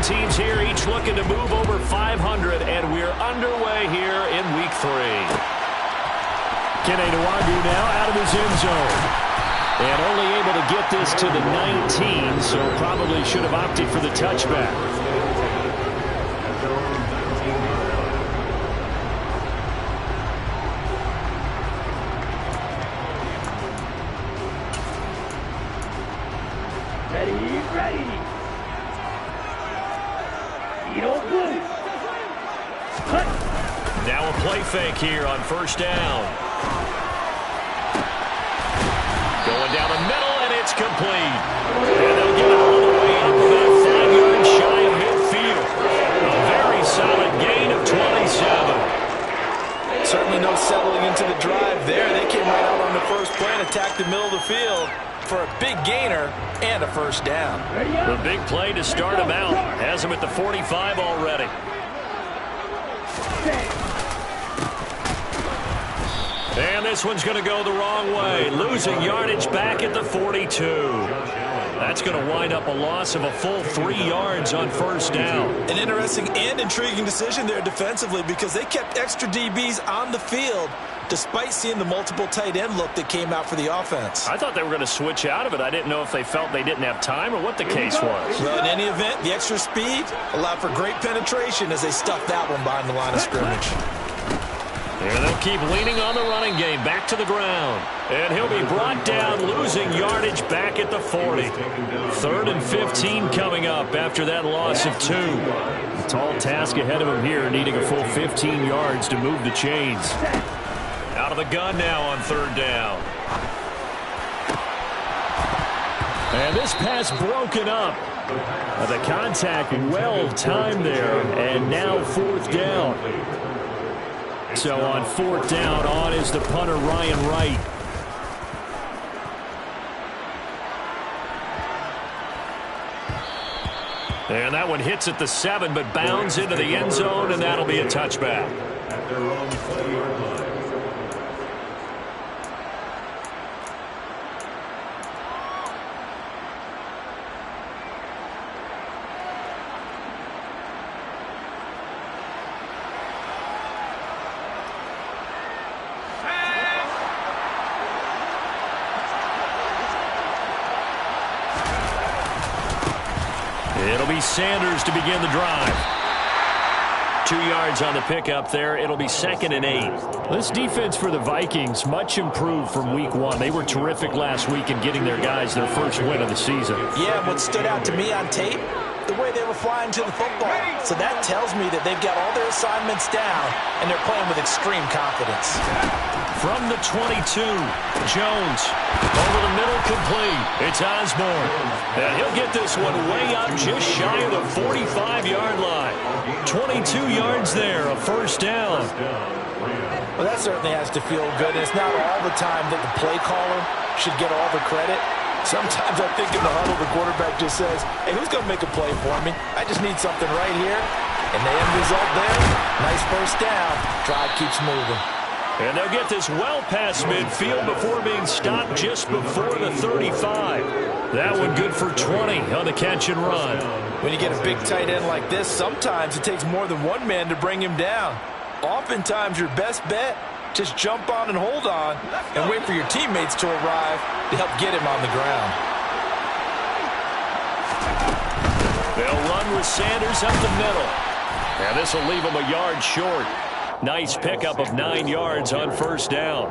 teams here, each looking to move over 500, and we're underway here in Week 3. Kene Nwangwu now out of his end zone. And only able to get this to the 19, so probably should have opted for the touchback. Ready. You don't lose. Now a play fake here on first down. Going down the middle, and it's complete. And they'll get it all the way up about 5 yards shy of midfield. A very solid gain of 27. Certainly no settling into the drive there. They came right out on the first play and attacked the middle of the field for a big gainer and a first down. The big play to start him out. Has him at the 45 already. And this one's going to go the wrong way. Losing yardage back at the 42. That's going to wind up a loss of a full 3 yards on first down. An interesting and intriguing decision there defensively because they kept extra DBs on the field despite seeing the multiple tight end look that came out for the offense. I thought they were going to switch out of it. I didn't know if they felt they didn't have time or what the case was. Well, in any event, the extra speed allowed for great penetration as they stuffed that one behind the line of scrimmage. And they'll keep leaning on the running game. Back to the ground. And he'll be brought down, losing yardage back at the 40. 3rd and 15 coming up after that loss of 2. A tall task ahead of him here, needing a full 15 yards to move the chains. Out of the gun now on 3rd down. And this pass broken up. The contact well timed there. And now 4th down. So on 4th down, on is the punter, Ryan Wright. And that one hits at the 7, but bounds into the end zone, and that'll be a touchback. It'll be Sanders to begin the drive. 2 yards on the pickup there. It'll be 2nd and 8. This defense for the Vikings, much improved from week 1. They were terrific last week in getting their guys their first win of the season. Yeah, what stood out to me on tape, the way they were flying to the football. So that tells me that they've got all their assignments down, and they're playing with extreme confidence. From the 22, Jones over the middle, complete. It's Osborne. And he'll get this one way up just shy of the 45-yard line. 22 yards there, a first down. Well, that certainly has to feel good. It's not all the time that the play caller should get all the credit. Sometimes I think in the huddle, the quarterback just says, hey, who's going to make a play for me? I just need something right here. And the end result there, nice first down. Drive keeps moving. And they'll get this well past midfield before being stopped just before the 35. That one good for 20 on the catch and run. When you get a big tight end like this, sometimes it takes more than one man to bring him down. Oftentimes, your best bet, just jump on and hold on and wait for your teammates to arrive to help get him on the ground. They'll run with Sanders up the middle. And this will leave him a yard short. Nice pickup of 9 yards on first down.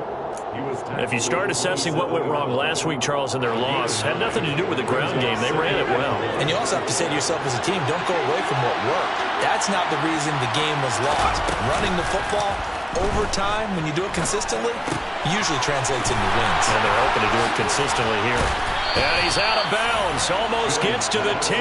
If you start assessing what went wrong last week, Charles, in their loss, had nothing to do with the ground game. They ran it well. And you also have to say to yourself as a team, don't go away from what worked. That's not the reason the game was lost. Running the football over time, when you do it consistently, usually translates into wins. And they're hoping to do it consistently here. And he's out of bounds. Almost gets to the 10.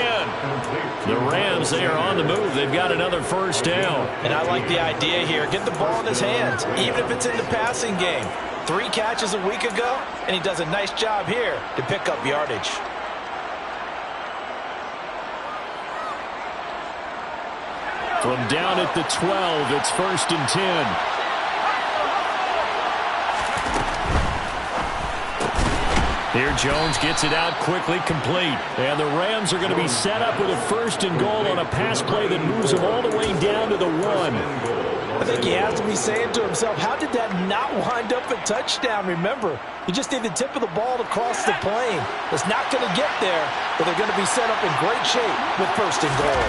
The Rams, they are on the move. They've got another first down. And I like the idea here. Get the ball in his hands, even if it's in the passing game. 3 catches a week ago, and he does a nice job here to pick up yardage. From down at the 12, it's 1st and 10. Here Jones gets it out quickly, complete. And the Rams are going to be set up with a 1st and goal on a pass play that moves them all the way down to the 1. I think he has to be saying to himself, how did that not wind up a touchdown? Remember, he just did the tip of the ball to cross the plane. It's not going to get there, but they're going to be set up in great shape with 1st and goal.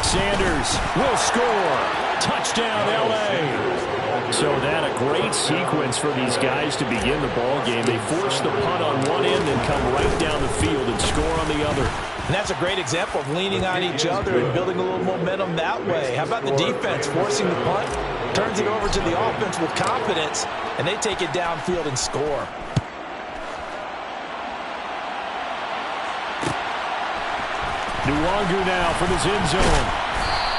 Sanders will score. Touchdown, L.A. So that a great sequence for these guys to begin the ball game. They force the punt on one end and come right down the field and score on the other. And that's a great example of leaning on each other and building a little momentum that way. How about the defense forcing the punt, turns it over to the offense with confidence, and they take it downfield and score. Nwangu now from his end zone.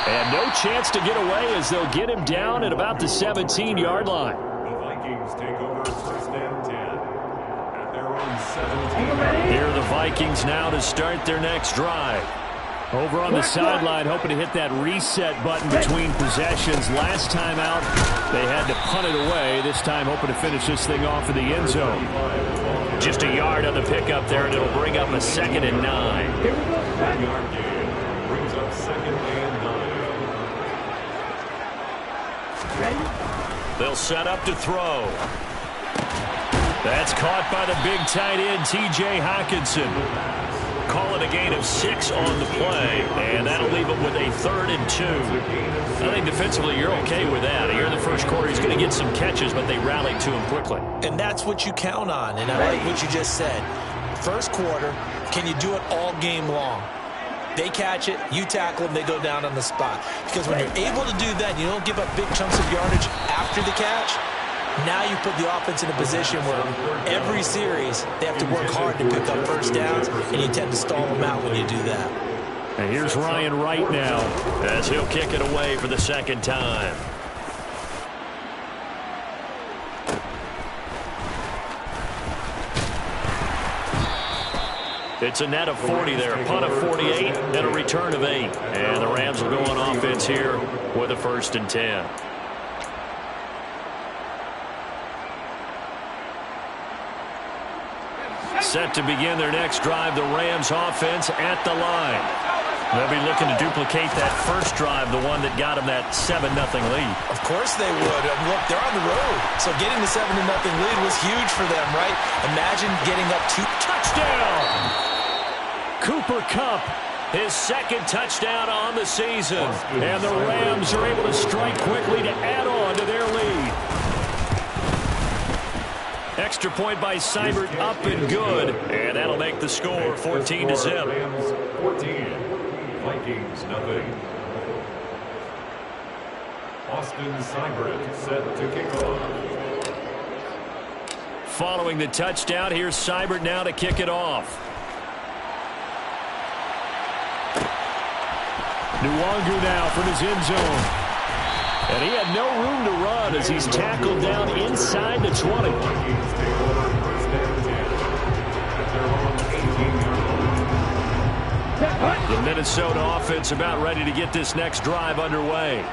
And no chance to get away as they'll get him down at about the 17-yard line. The Vikings take over 1st and 10 at their own 17. Here are the Vikings now to start their next drive. Over on the sideline, hoping to hit that reset button between possessions. Last time out, they had to punt it away. This time, hoping to finish this thing off in the end zone. Just a yard on the pickup there, and it'll bring up a 2nd and 9. Here we go. 1-yard gain brings up 2nd and 9. They'll set up to throw. That's caught by the big tight end, T.J. Hockenson. Call it a gain of 6 on the play, and that'll leave him with a 3rd and 2. I think defensively you're okay with that. Here in the first quarter, he's going to get some catches, but they rallied to him quickly. And that's what you count on, and I like what you just said. First quarter, can you do it all game long? They catch it, you tackle them, they go down on the spot. Because when you're able to do that, you don't give up big chunks of yardage after the catch, now you put the offense in a position where every series they have to work hard to pick up 1st downs, and you tend to stall them out when you do that. And here's Ryan Wright now as he'll kick it away for the 2nd time. It's a net of 40 there, a punt of 48, and a return of 8. And the Rams will go on offense here with a 1st and 10. Set to begin their next drive, the Rams offense at the line. They'll be looking to duplicate that first drive, the one that got them that 7-0 lead. Of course they would. Look, they're on the road, so getting the 7-0 lead was huge for them, right? Imagine getting up 2. Touchdown! Cooper Kupp, his 2nd touchdown on the season. And the Rams are able to strike quickly to add on to their lead. Extra point by Seibert, up and good. And that'll make the score 14-0. Rams 14, Vikings 0. Austin Seibert set to kick off. Following the touchdown, here's Seibert now to kick it off. Nwangu now from his end zone. And he had no room to run as he's tackled down inside the 20. The Minnesota offense about ready to get this next drive underway.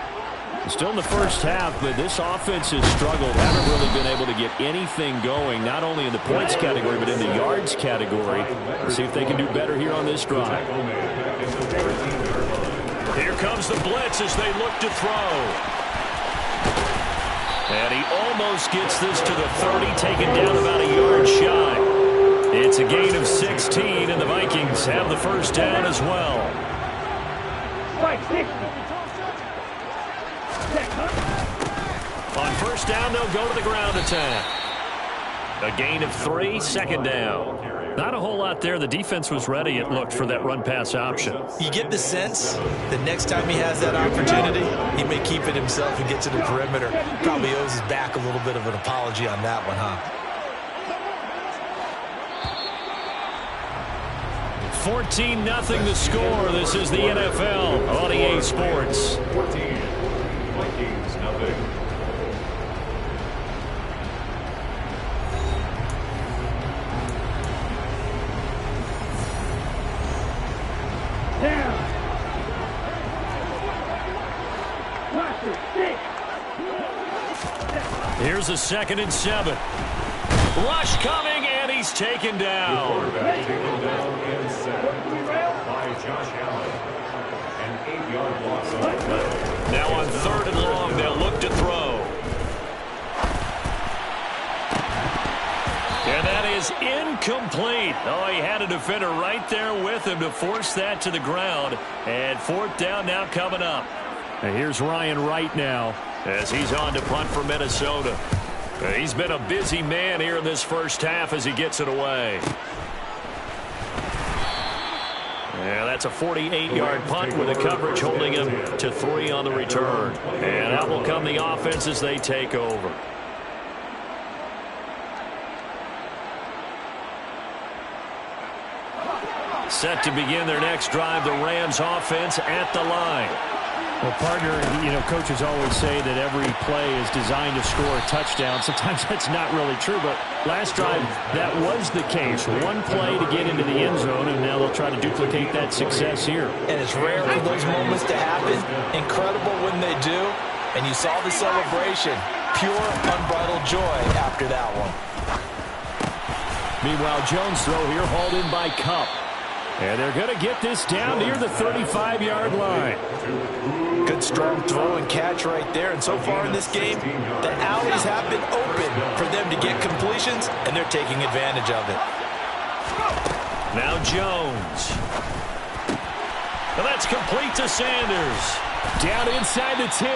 Still in the first half, but this offense has struggled. Haven't really been able to get anything going, not only in the points category, but in the yards category. Let's see if they can do better here on this drive. Here comes the blitz as they look to throw. And he almost gets this to the 30, taken down about a yard shy. It's a gain of 16, and the Vikings have the 1st down as well. On 1st down, they'll go to the ground attack. A gain of 3, 2nd down. Not a whole lot there. The defense was ready, it looked, for that run-pass option. You get the sense that next time he has that opportunity, he may keep it himself and get to the perimeter. Probably owes his back a little bit of an apology on that one, huh? 14-0 the score. This is the NFL on EA Sports. 14, Vikings 0. Here's a 2nd and 7. Rush coming, and he's taken down. Quarterback taken down and sacked by Josh Allen. An 8-yard loss on the play. Now on 3rd and long, they'll look to throw. And that is incomplete. Oh, he had a defender right there with him to force that to the ground. And 4th down now coming up. And here's Ryan Wright now as he's on to punt for Minnesota. He's been a busy man here in this first half as he gets it away. Yeah, that's a 48-yard punt with the coverage holding him to 3 on the return. And out will come the offense as they take over. Set to begin their next drive, the Rams offense at the line. Well, partner, coaches always say that every play is designed to score a touchdown. Sometimes that's not really true, but last drive, that was the case. One play to get into the end zone, and now they'll try to duplicate that success here. And it's rare for those moments to happen. Incredible when they do. And you saw the celebration. Pure, unbridled joy after that one. Meanwhile, Jones' throw here hauled in by Kupp. And they're going to get this down near the 35-yard line. Good strong throw and catch right there. And so far in this game, the alleys have been open for them to get completions, and they're taking advantage of it. Now Jones. And that's complete to Sanders. Down inside the 10.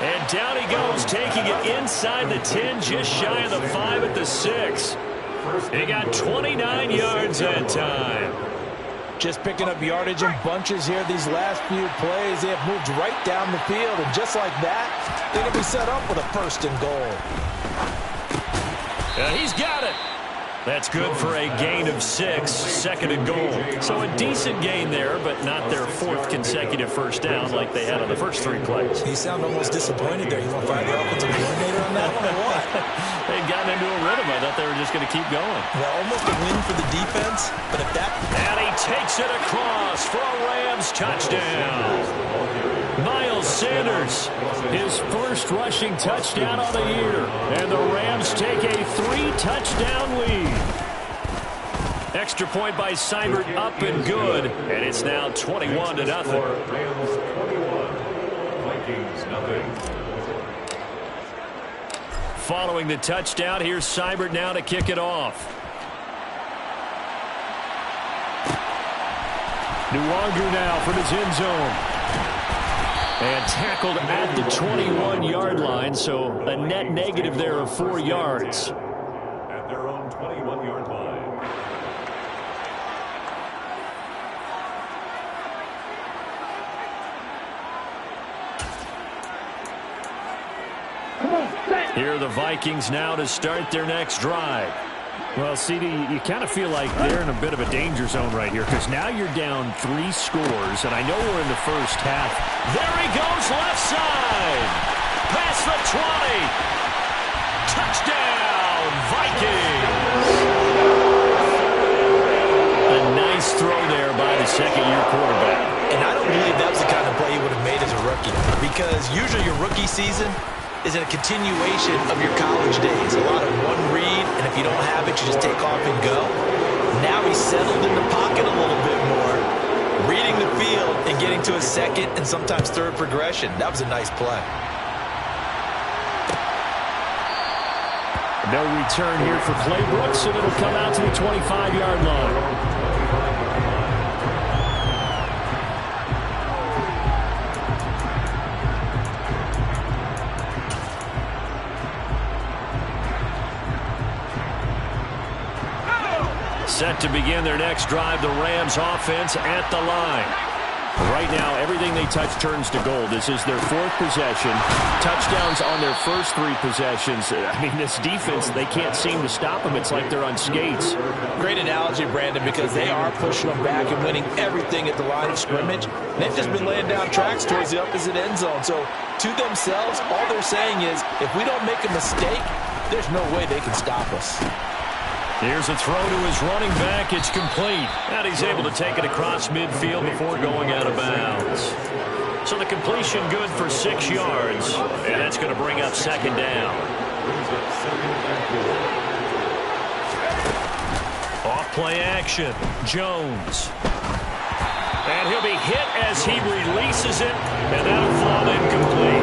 And down he goes, taking it inside the 10, just shy of the 5 at the 6. He got 29 yards that time. Just picking up yardage in bunches here these last few plays. They have moved right down the field, and just like that, they're going to be set up with a 1st and goal. He's got it. That's good for a gain of 6, 2nd and goal. So a decent gain there, but not their 4th consecutive first down like they had on the first 3 plays. You sound almost disappointed there. You want to fire the offensive coordinator on that one or what? They'd gotten into a rhythm. I thought they were just going to keep going. Well, almost a win for the defense, but if that... And he takes it across for a Rams touchdown. Miles Sanders, his first rushing touchdown of the year. And the Rams take a 3-touchdown lead. Extra point by Seibert up and good. And it's now 21-0. Rams 21, Vikings nothing. Following the touchdown, here's Seibert now to kick it off. Nwangu now from his end zone. And tackled at the 21-yard line, so a net negative there of 4 yards. At their own 21-yard line. Here are the Vikings now to start their next drive. Well, CD, you kind of feel like they're in a bit of a danger zone right here because now you're down 3 scores, and I know we're in the first half. There he goes, left side. Past the 20. Touchdown, Vikings. A nice throw there by the second-year quarterback. And I don't believe that was the kind of play he would have made as a rookie, because usually your rookie season is a continuation of your college days. A lot of one read, and if you don't have it, you just take off and go. Now he's settled in the pocket a little bit more, reading the field and getting to a 2nd and sometimes 3rd progression. That was a nice play. No return here for Clay Brooks, and it'll come out to the 25-yard line. Set to begin their next drive, the Rams offense at the line. Right now, everything they touch turns to gold. This is their 4th possession. Touchdowns on their first 3 possessions. I mean, this defense, they can't seem to stop them. It's like they're on skates. Great analogy, Brandon, because they are pushing them back and winning everything at the line of scrimmage. They've just been laying down tracks towards the opposite end zone. So, to themselves, all they're saying is, if we don't make a mistake, there's no way they can stop us. Here's a throw to his running back. It's complete. And he's able to take it across midfield before going out of bounds. So the completion good for 6 yards. And that's going to bring up 2nd down. Play action. Jones. And he'll be hit as he releases it, and that'll fall incomplete.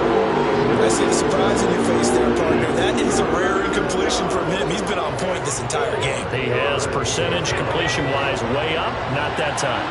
I see the surprise in your face there, partner. That is a rare incompletion from him. He's been on point this entire game. He has percentage completion-wise way up, not that time.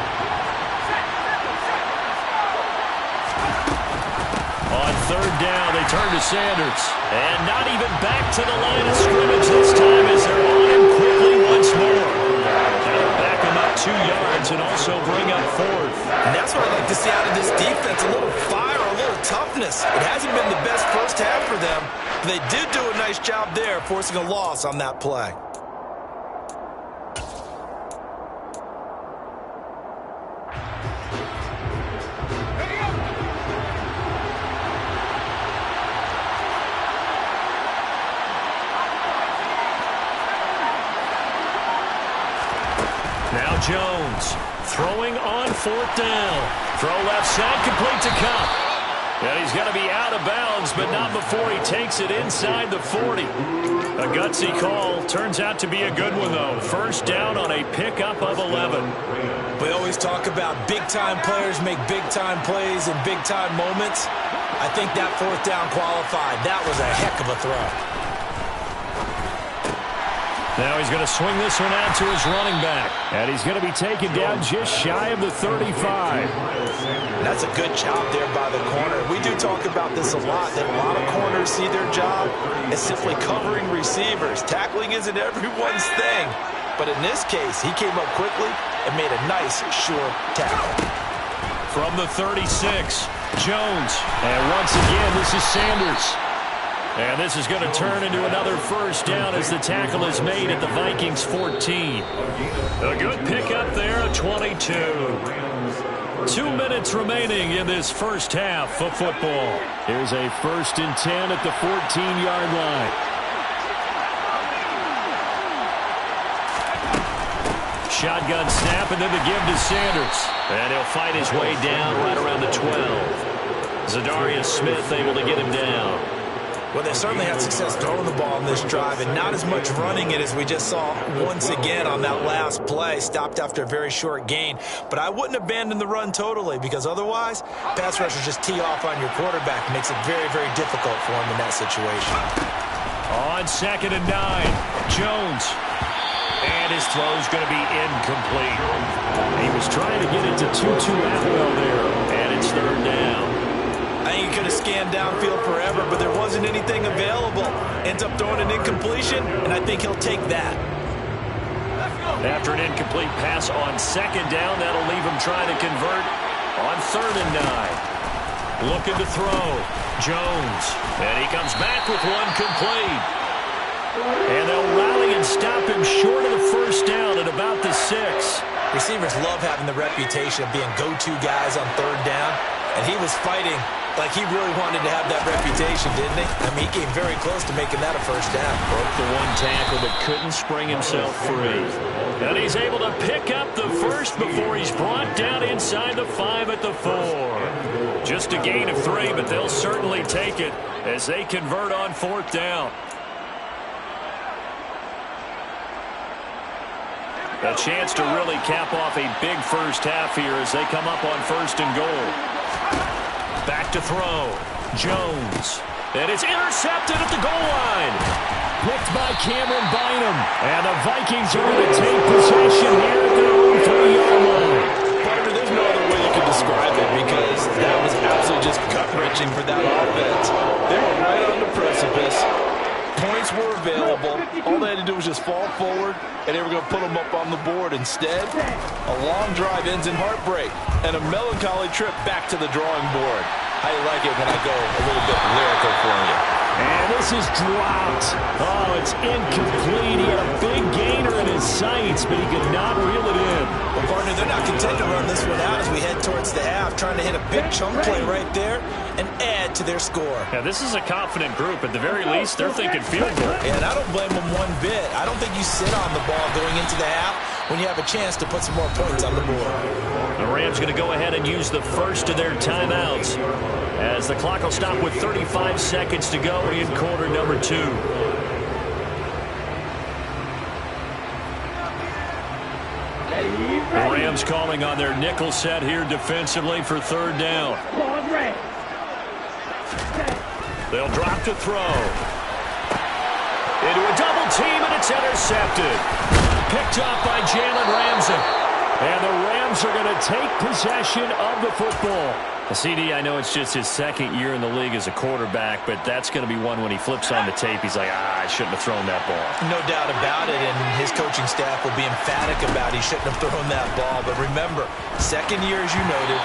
On third down, they turn to Sanders. And not even back to the line of scrimmage this time as they're on him quickly once more. They'll back him up 2 yards and also bring up fourth. And that's what I like to see out of this defense, a little fire, a little toughness. It hasn't been the best first half for them. They did do a nice job there, forcing a loss on that play. Now Jones throwing on fourth down. Throw left side, complete to Kupp. And he's going to be out of bounds, but not before he takes it inside the 40. A gutsy call. Turns out to be a good one, though. First down on a pickup of 11. We always talk about big-time players make big-time plays in big-time moments. I think that fourth down qualified. That was a heck of a throw. Now he's going to swing this one out to his running back. And he's going to be taken down just shy of the 35. That's a good job there by the corner. We do talk about this a lot, that a lot of corners see their job as simply covering receivers. Tackling isn't everyone's thing. But in this case, he came up quickly and made a nice, sure tackle. From the 36, Jones. And once again, this is Sanders. And this is going to turn into another first down as the tackle is made at the Vikings 14. A good pickup there at 22. 2 minutes remaining in this first half of football. Here's a 1st and 10 at the 14-yard line. Shotgun snap and then the give to Sanders. And he'll fight his way down right around the 12. Zadarius Smith able to get him down. Well, they certainly had success throwing the ball in this drive and not as much running it as we just saw once again on that last play. Stopped after a very short gain. But I wouldn't abandon the run totally because otherwise, pass rushers just tee off on your quarterback. Makes it very, very difficult for him in that situation. On 2nd and 9, Jones. And his throw's going to be incomplete. He was trying to get it to Tutu Atwell there. And it's 3rd down. I think he could have scanned downfield forever, but there wasn't anything available. Ends up throwing an incompletion, and I think he'll take that. After an incomplete pass on 2nd down, that'll leave him trying to convert on 3rd and 9. Looking to throw. Jones. And he comes back with one complete. And they'll rally and stop him short of the first down at about the 6. Receivers love having the reputation of being go-to guys on 3rd down, and he was fighting like he really wanted to have that reputation, didn't he? I mean, he came very close to making that a first down. Broke the one tackle but couldn't spring himself free. And he's able to pick up the first before he's brought down inside the 5 at the 4. Just a gain of 3, but they'll certainly take it as they convert on 4th down. A chance to really cap off a big first half here as they come up on 1st and goal. Back to throw. Jones. And it's intercepted at the goal line. Picked by Cameron Bynum. And the Vikings are going to take possession here at their own 3-yard line. Partner, there's no other way you could describe it because that was absolutely just gut-wrenching for that offense. They were right on the precipice. Points were available. All they had to do was just fall forward, and they were going to put them up on the board. Instead, a long drive ends in heartbreak and a melancholy trip back to the drawing board. How you like it when I go a little bit lyrical for you? And this is dropped. Oh, it's incomplete. He had a big gainer in his sights, but he could not reel it in. Well, partner, they're not content to run this one out as we head towards the half, trying to hit a big chunk play right there and add to their score. Yeah, this is a confident group. At the very least, they're thinking field goal. And I don't blame them one bit. I don't think you sit on the ball going into the half when you have a chance to put some more points on the board. The Rams going to go ahead and use the first of their timeouts as the clock will stop with 35 seconds to go in quarter number 2. The Rams calling on their nickel set here defensively for third down. Ball red. They'll drop to throw. Into a double team, and it's intercepted. Picked up by Jalen Ramsey. And the Rams are going to take possession of the football. CD, I know it's just his second year in the league as a quarterback, but that's going to be one when he flips on the tape. He's like, I shouldn't have thrown that ball. No doubt about it, and his coaching staff will be emphatic about he shouldn't have thrown that ball. But remember, second year, as you noted,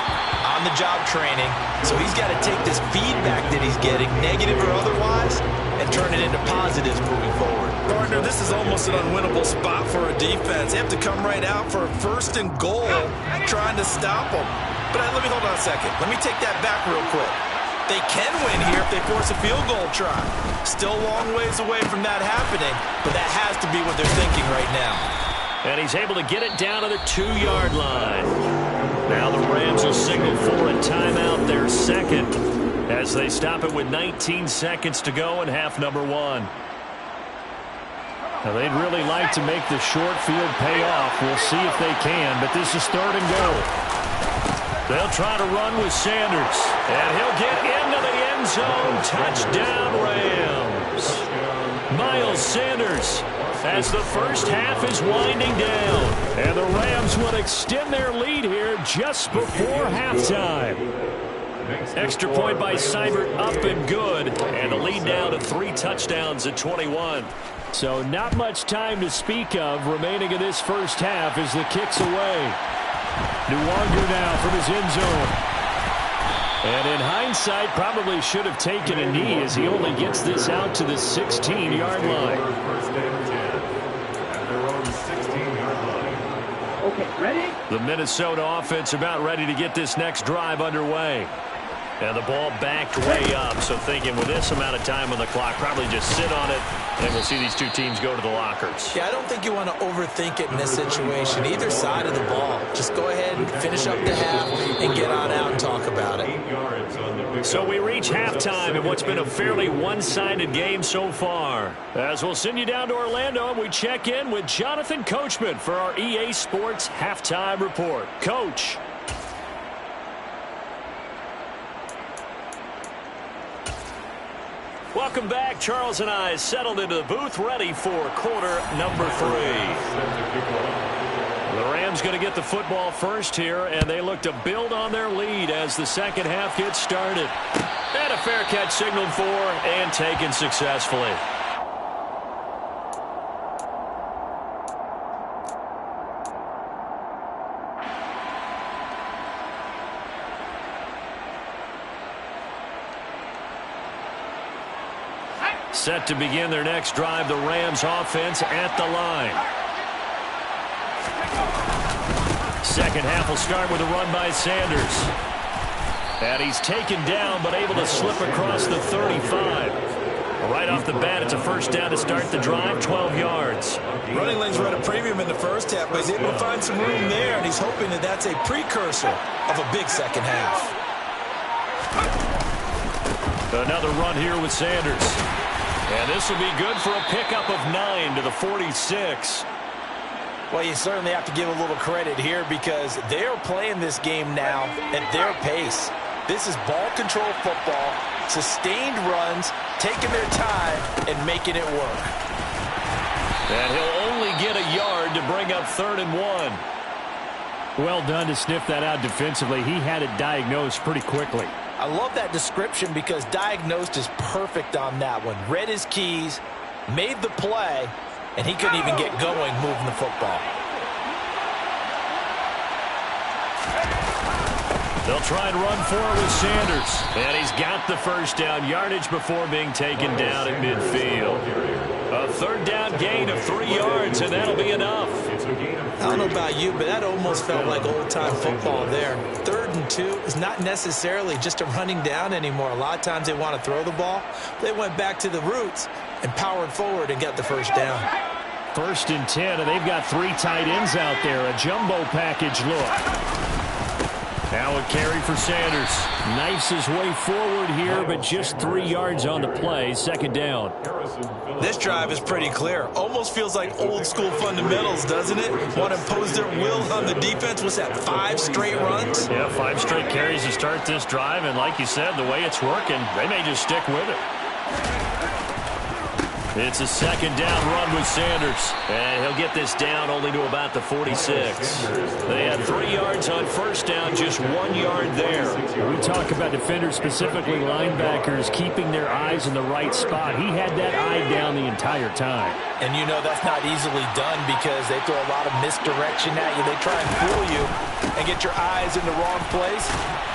on-the-job training, so he's got to take this feedback that he's getting, negative or otherwise, and turn it into positives moving forward. Partner, this is almost an unwinnable spot for a defense. They have to come right out for a first and goal, trying to stop them. But let me hold on a second. Let me take that back real quick. They can win here if they force a field goal try. Still a long ways away from that happening, but that has to be what they're thinking right now. And he's able to get it down to the 2-yard line. Now the Rams will signal for a timeout, their second, as they stop it with 19 seconds to go in half number 1. Now they'd really like to make the short field pay off. We'll see if they can, but this is third and goal. They'll try to run with Sanders, and he'll get into the end zone. Touchdown, Rams. Miles Sanders, as the first half is winding down. And the Rams will extend their lead here just before halftime. Extra point by Seibert, up and good. And the lead now to 3 touchdowns at 21. So not much time to speak of remaining in this first half as the kick's away. Nwanger now from his end zone. And in hindsight, probably should have taken a knee as he only gets this out to the 16-yard line. Okay, ready? The Minnesota offense about ready to get this next drive underway. And the ball backed way up, so thinking with this amount of time on the clock, probably just sit on it, and we'll see these two teams go to the lockers. Yeah, I don't think you want to overthink it in this situation. Either side of the ball. Just go ahead and finish up the half and get on out and talk about it. So we reach halftime in what's been a fairly one-sided game so far. As we'll send you down to Orlando, and we check in with Jonathan Coachman for our EA Sports Halftime Report. Coach. Welcome back. Charles and I settled into the booth, ready for quarter number 3. The Rams going to get the football first here, and they look to build on their lead as the second half gets started. And a fair catch signaled for and taken successfully. Set to begin their next drive, the Rams offense at the line. Second half will start with a run by Sanders. And he's taken down but able to slip across the 35. Right off the bat, it's a first down to start the drive, 12 yards. Running lanes were at a premium in the first half, but he's able to find some room there, and he's hoping that that's a precursor of a big second half. Another run here with Sanders. And this will be good for a pickup of 9 to the 46. Well, you certainly have to give a little credit here because they're playing this game now at their pace. This is ball control football, sustained runs, taking their time, and making it work. And he'll only get a yard to bring up 3rd and 1. Well done to sniff that out defensively. He had it diagnosed pretty quickly. I love that description because diagnosed is perfect on that one. Read his keys, made the play, and he couldn't even get going moving the football. They'll try and run for it with Sanders. And he's got the first down yardage before being taken down at midfield. A 3rd down gain of 3 yards, and that'll be enough. I don't know about you, but that almost felt like old-time football there. 3rd and 2 is not necessarily just a running down anymore. A lot of times they want to throw the ball. They went back to the roots and powered forward and got the first down. 1st and 10, and they've got 3 tight ends out there. A jumbo package look. Now a carry for Sanders. Knifes his way forward here, but just 3 yards on the play. Second down. This drive is pretty clear. Almost feels like old school fundamentals, doesn't it? Want to impose their will on the defense. What's that, 5 straight runs? Yeah, 5 straight carries to start this drive. And like you said, the way it's working, they may just stick with it. It's a second down run with Sanders. And he'll get this down only to about the 46. They had 3 yards on first down, just 1 yard there. We talk about defenders, specifically linebackers, keeping their eyes in the right spot. He had that eye down the entire time. And you know that's not easily done because they throw a lot of misdirection at you. They try and fool you and get your eyes in the wrong place.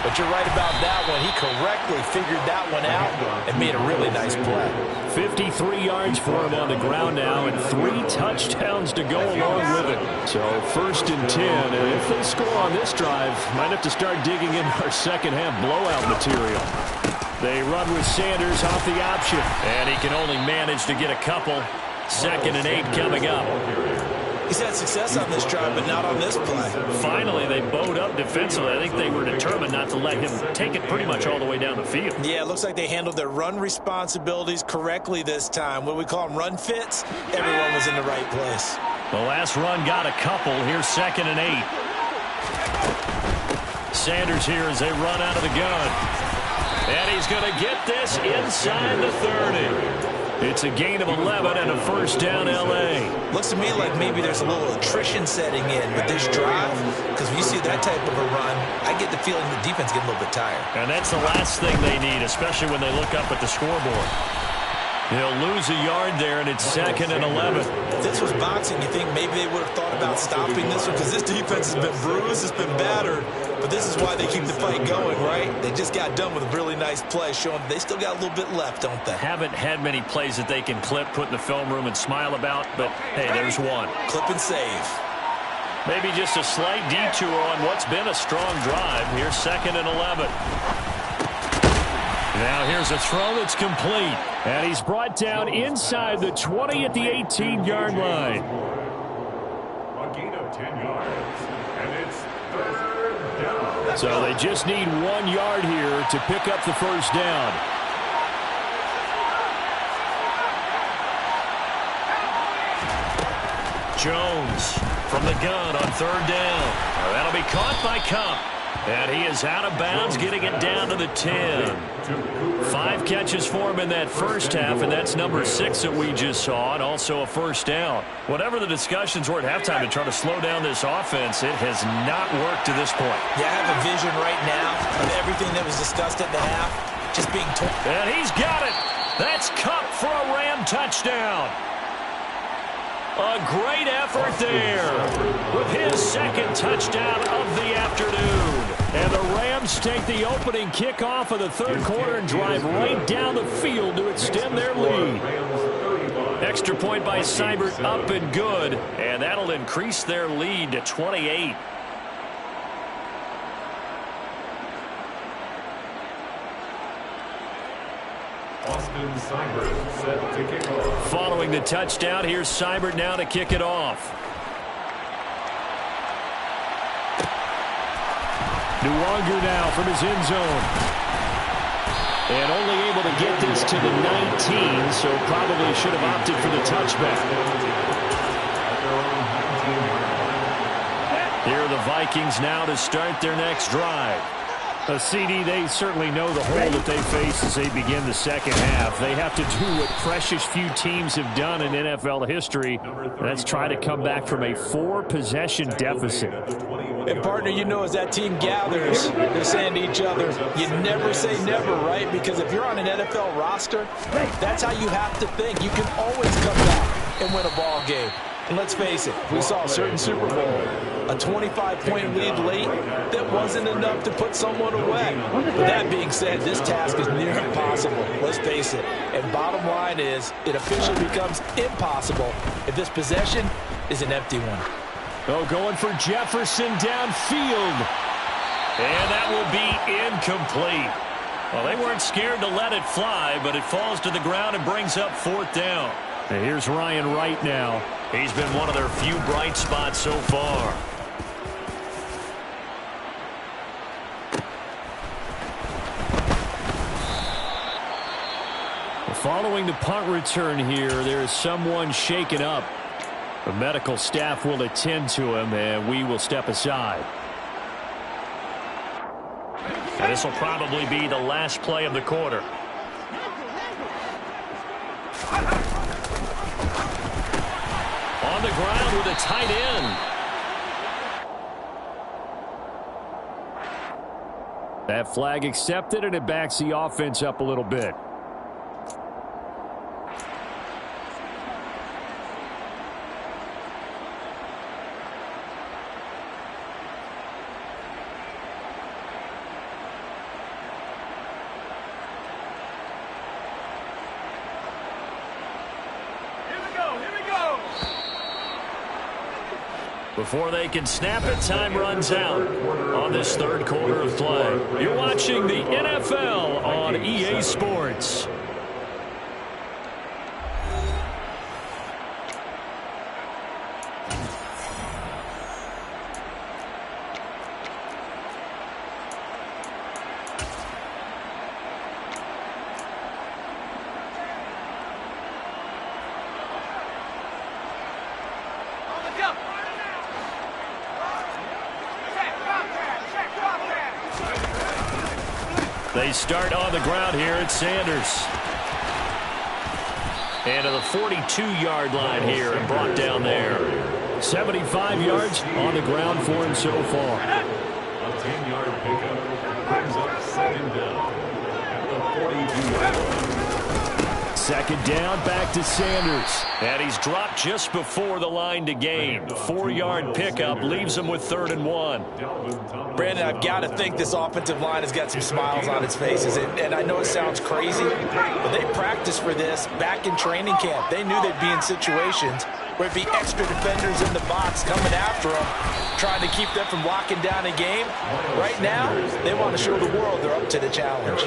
But you're right about that one. He correctly figured that one out and made a really nice play. 53 yards for him on the ground now and 3 touchdowns to go along with it. So first and 10. And if they score on this drive, might have to start digging in our second half blowout material. They run with Sanders off the option. And he can only manage to get a couple. Second and 8 coming up. He's had success on this drive, but not on this play. Finally, they bowed up defensively. I think they were determined not to let him take it pretty much all the way down the field. Yeah, it looks like they handled their run responsibilities correctly this time. What we call them run fits, everyone was in the right place. The last run got a couple. Here's second and 8. Sanders here as they run out of the gun. And he's going to get this inside the 30. It's a gain of 11 and a first down L.A. Looks to me like maybe there's a little attrition setting in with this drive, because when you see that type of a run, I get the feeling the defense getting a little bit tired. And that's the last thing they need, especially when they look up at the scoreboard. He'll lose a yard there, and it's second and 11. If this was boxing, you think maybe they would have thought about stopping this one, because this defense has been bruised, it's been battered, but this is why they keep the fight going, right? They just got done with a really nice play, showing they still got a little bit left, don't they? Haven't had many plays that they can clip, put in the film room, and smile about, but, hey, there's one. Clip and save. Maybe just a slight detour on what's been a strong drive. Here's second and 11. Now here's a throw that's complete. And he's brought down inside the 20 at the 18-yard line. A gain of 10 yards. And it's third down. So they just need 1 yard here to pick up the first down. Jones from the gun on third down. That'll be caught by Kupp. And he is out of bounds, getting it down to the 10. 5 catches for him in that first half, and that's number 6 that we just saw, and also a first down. Whatever the discussions were at halftime to try to slow down this offense, it has not worked to this point. Yeah, I have a vision right now of everything that was discussed at the half just being told. And he's got it. That's Kupp for a Ram touchdown. A great effort there with his second touchdown of the afternoon. And the Rams take the opening kickoff of the third quarter and drive right down the field to extend their lead. Extra point by Seibert, up and good. And that'll increase their lead to 28. Austin Seibert set to kick off. Following the touchdown, here's Seibert now to kick it off. Nwangu now from his end zone. And only able to get this to the 19, so probably should have opted for the touchback. Here are the Vikings now to start their next drive. CD, they certainly know the hole that they face as they begin the second half. They have to do what precious few teams have done in NFL history. That's try to come back from a 4-possession deficit. And, partner, you know, as that team gathers, they're saying to each other, you never say never, right? Because if you're on an NFL roster, that's how you have to think. You can always come back and win a ball game. And let's face it, we saw a certain Super Bowl, a 25-point lead late that wasn't enough to put someone away. But that being said, this task is near impossible. Let's face it. And bottom line is, it officially becomes impossible if this possession is an empty one. Oh, going for Jefferson downfield. And that will be incomplete. Well, they weren't scared to let it fly, but it falls to the ground and brings up fourth down. And here's Ryan Wright now. He's been one of their few bright spots so far. Following the punt return here, there is someone shaken up. The medical staff will attend to him, and we will step aside. And this will probably be the last play of the quarter. On the ground with a tight end. That flag accepted, and it backs the offense up a little bit. Before they can snap it, time runs out on this third quarter of play. You're watching the NFL on EA Sports. They start on the ground here at Sanders. And to the 42-yard line here and brought down there. 75 yards on the ground for him so far. A 10-yard pickup brings up second down at the 42-yard line. Second down, back to Sanders. And he's dropped just before the line to gain. 4-yard pickup leaves him with 3rd and 1. Brandon, I've got to think this offensive line has got some smiles on its faces. And I know it sounds crazy, but they practiced for this back in training camp. They knew they'd be in situations where it'd be extra defenders in the box coming after them, trying to keep them from locking down a game. Right now, they want to show the world they're up to the challenge.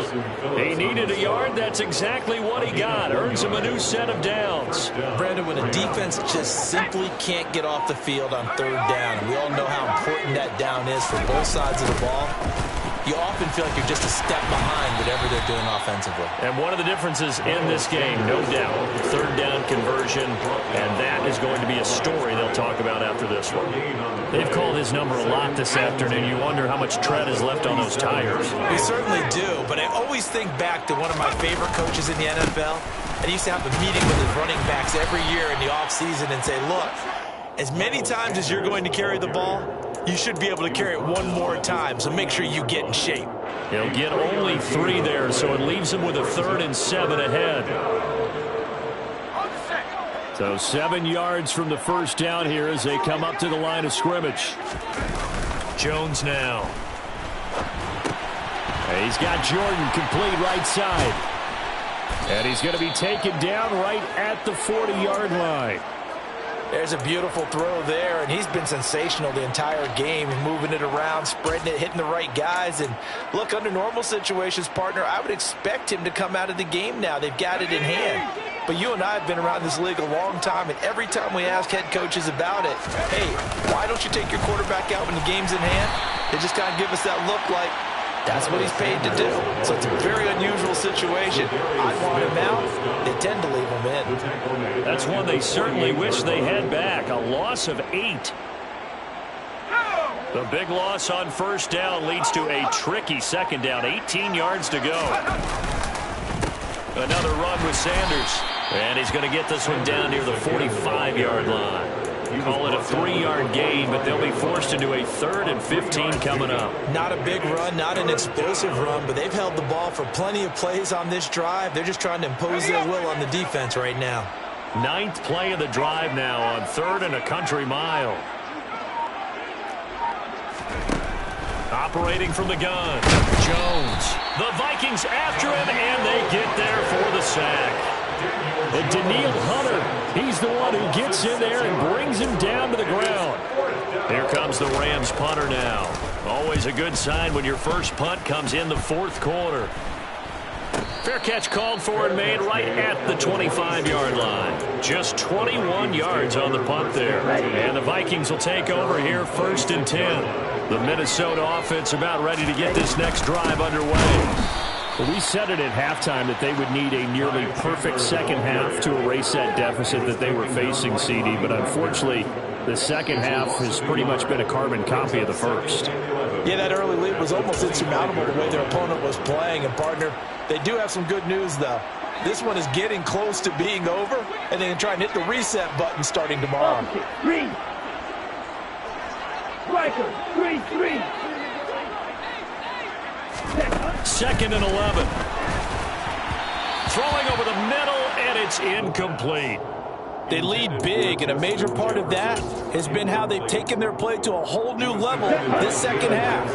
He needed a yard. That's exactly what he got. Earns him a new set of downs. Brandon, when a defense just simply can't get off the field on 3rd down, and we all know how important that down is for both sides of the ball, you often feel like you're just a step behind whatever they're doing offensively. And one of the differences in this game, no doubt, 3rd down conversion, and that is going to be a story they'll talk about after this one. They've called his number a lot this afternoon. You wonder how much tread is left on those tires. We certainly do, but I always think back to one of my favorite coaches in the NFL. And he used to have a meeting with his running backs every year in the offseason and say, look, as many times as you're going to carry the ball, you should be able to carry it one more time, so make sure you get in shape. He'll get only 3 there, so it leaves him with a 3rd and 7 ahead. So 7 yards from the first down here as they come up to the line of scrimmage. Jones now. And he's got Jordan complete right side. And he's going to be taken down right at the 40-yard line. There's a beautiful throw there, and he's been sensational the entire game, moving it around, spreading it, hitting the right guys. And look, under normal situations, partner, I would expect him to come out of the game now. They've got it in hand. But you and I have been around this league a long time, and every time we ask head coaches about it, hey, why don't you take your quarterback out when the game's in hand? They just kind of give us that look like, that's what he's paid to do. So it's a very unusual situation. I want him out. They tend to leave him in. That's one they certainly wish they had back. A loss of 8. The big loss on first down leads to a tricky second down. 18 yards to go. Another run with Sanders. And he's going to get this one down near the 45-yard line. Call it a 3-yard gain, but they'll be forced into a 3rd and 15 coming up. Not a big run, not an explosive run, but they've held the ball for plenty of plays on this drive. They're just trying to impose their will on the defense right now. 9th play of the drive now on 3rd and a country mile. Operating from the gun, Jones. The Vikings after him, and they get there for the sack. But Daniil Hunter, he's the one who gets in there and brings him down to the ground. Here comes the Rams punter now. Always a good sign when your first punt comes in the 4th quarter. Fair catch called for and made right at the 25-yard line. Just 21 yards on the punt there. And the Vikings will take over here 1st and 10. The Minnesota offense about ready to get this next drive underway. Well, we said it at halftime that they would need a nearly perfect second half to erase that deficit that they were facing, CD. But unfortunately, the second half has pretty much been a carbon copy of the first. Yeah, that early lead was almost insurmountable the way their opponent was playing. And, partner, they do have some good news, though. This one is getting close to being over, and they can try and hit the reset button starting tomorrow. Three. Striker, 3-3. Second and 11. Throwing over the middle, and it's incomplete. They lead big, and a major part of that has been how they've taken their play to a whole new level this second half.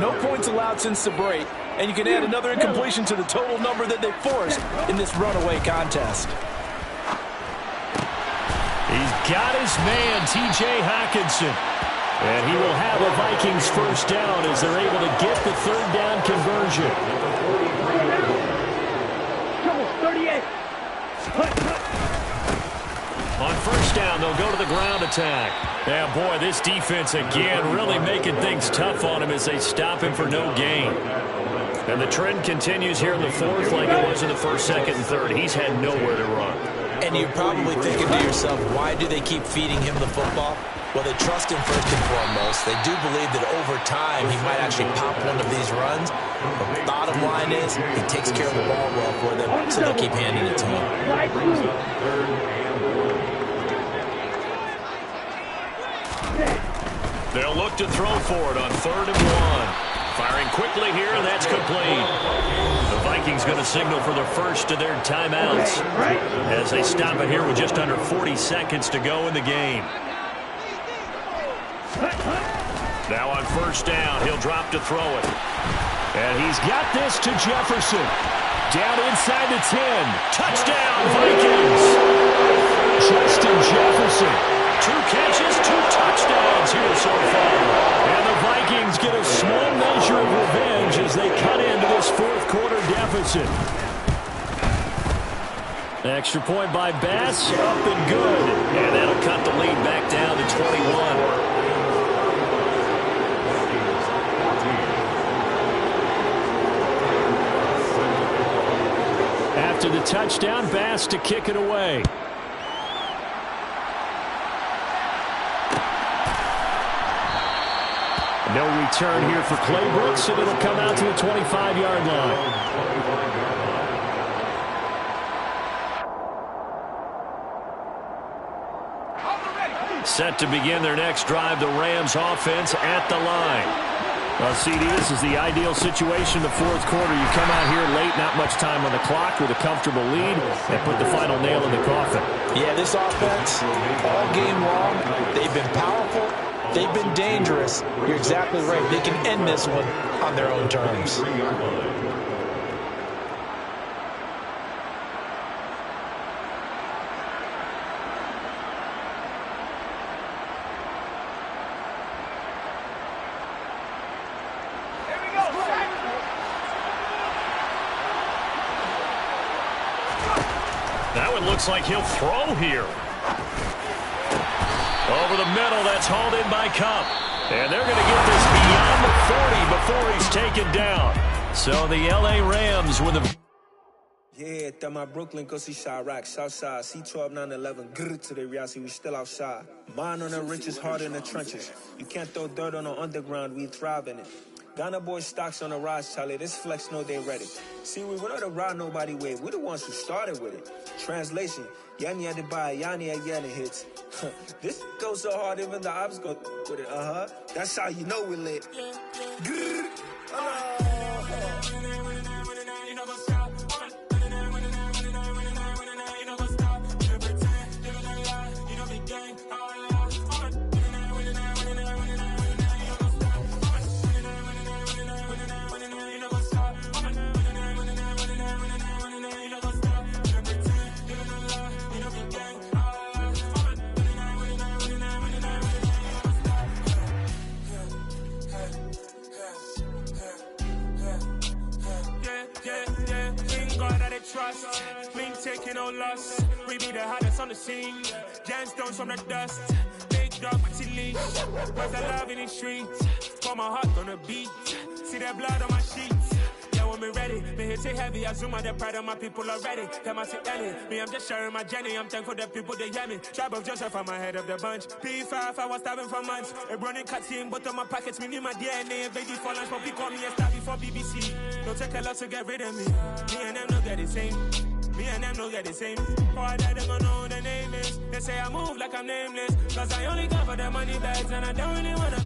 No points allowed since the break, and you can add another incompletion to the total number that they forced in this runaway contest. He's got his man, T.J. Hockenson. And he will have a Vikings first down as they're able to get the third down conversion. Come on, 38. On first down, they'll go to the ground attack. Yeah, boy, this defense again really making things tough on him as they stop him for no gain. And the trend continues here in the fourth like it was in the first, second, and third. He's had nowhere to run. And you're probably thinking to yourself, why do they keep feeding him the football? Well, they trust him first and foremost. They do believe that over time he might actually pop one of these runs. But the bottom line is he takes care of the ball well for them, so they'll keep handing it to him. They'll look to throw for it on 3rd and 1. Firing quickly here, and that's complete. The Vikings going to signal for the first of their timeouts as they stop it here with just under 40 seconds to go in the game. Now on first down, he'll drop to throw it. And he's got this to Jefferson. Down inside the 10. Touchdown, Vikings! Justin Jefferson. 2 catches, 2 touchdowns here so far. And the Vikings get a small measure of revenge as they cut into this fourth quarter deficit. Extra point by Bass, up and good. And that'll cut the lead back down to 21. After the touchdown, Bass to kick it away. No return here for Claybrooks, and it'll come out to the 25-yard line. Set to begin their next drive, the Rams offense at the line. Well, CD, this is the ideal situation, the fourth quarter. You come out here late, not much time on the clock with a comfortable lead, and put the final nail in the coffin. Yeah, this offense, all game long, they've been powerful, they've been dangerous. You're exactly right. They can end this one on their own terms. That one looks like he'll throw here. Over the middle, that's hauled in by Kupp. And they're going to get this beyond the 40 before he's taken down. So the L.A. Rams with the... Yeah, that my Brooklyn, go see Chirac, Southside, C12, 911, grr to the reality, we still outside. Mine on the riches, hard in the trenches. You can't throw dirt on the underground, we thrive in it. Ghana boys stocks on the rise, Charlie. This flex know they ready. See, we not the ride nobody way. We the ones who started with it. Translation: Yanni had to buy, Yanni had Yanni hits. This goes so hard, even the ops go with it. That's how you know we lit. Trust, we ain't taking no loss. We be the hottest on the scene. Gemstones from the dust. Big dog with your leash. Cause I love in the streets. Put my heart on the beat. See that blood on my sheets. Yeah, hold me ready. Me hit it heavy, I zoom out the pride of my people already. Them I see Ellie, me I'm just sharing my journey. I'm thankful that people they hear me. Tribe of Joseph, I'm ahead of the bunch. P5, I was starving for months. A running cutscene, but on my pockets, me need my DNA. Baby for lunch, but call me a star before BBC. Don't take a lot to get rid of me. Me and them don't get the same. Me and them don't get the same. Oh, I died, they gonna know who the name is. They say I move like I'm nameless. Cause I only got for the money bags and I don't really wanna